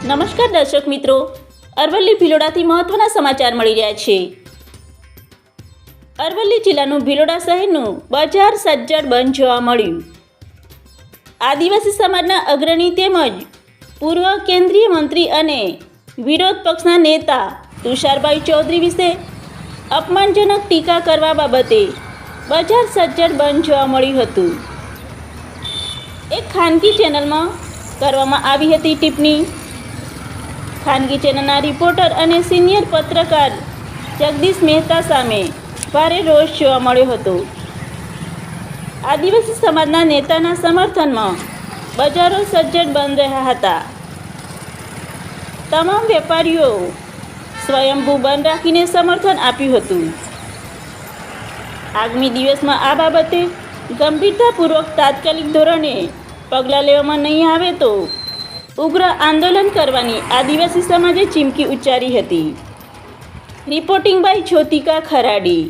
નમસ્કાર દર્શક મિત્રો, અરવલ્લી ભિલોડાથી મહત્વના સમાચાર મળી રહ્યા છે. અરવલ્લી જિલ્લાનું ભિલોડા શહેરનું બજાર સજ્જડ બંધ જોવા મળ્યું. આદિવાસી સમાજના અગ્રણી તેમજ પૂર્વ કેન્દ્રીય મંત્રી અને વિરોધ પક્ષના નેતા તુષારભાઈ ચૌધરી વિશે અપમાનજનક ટીકા કરવા બાબતે બજાર સજ્જડ બંધ જોવા મળ્યું હતું. એક ખાનગી ચેનલમાં કરવામાં આવી હતી ટિપ્પણી. ખાનગી ચેનલના રિપોર્ટર અને સિનિયર પત્રકાર જગદીશ મહેતા સામે ભારે રોષ જોવા મળ્યો હતો. આદિવાસી સમાજના નેતાના સમર્થનમાં બજારો સજ્જડ બંધ રહ્યા હતા. તમામ વેપારીઓ સ્વયંભૂ બંધ રાખીને સમર્થન આપ્યું હતું. આગામી દિવસમાં આ બાબતે ગંભીરતાપૂર્વક તાત્કાલિક ધોરણે પગલાં લેવામાં નહીં આવે તો ઉગ્ર આંદોલન કરવાની આદિવાસી સમાજે ચીમકી ઉચ્ચારી હતી. Reporting by Jyotika Kharadi.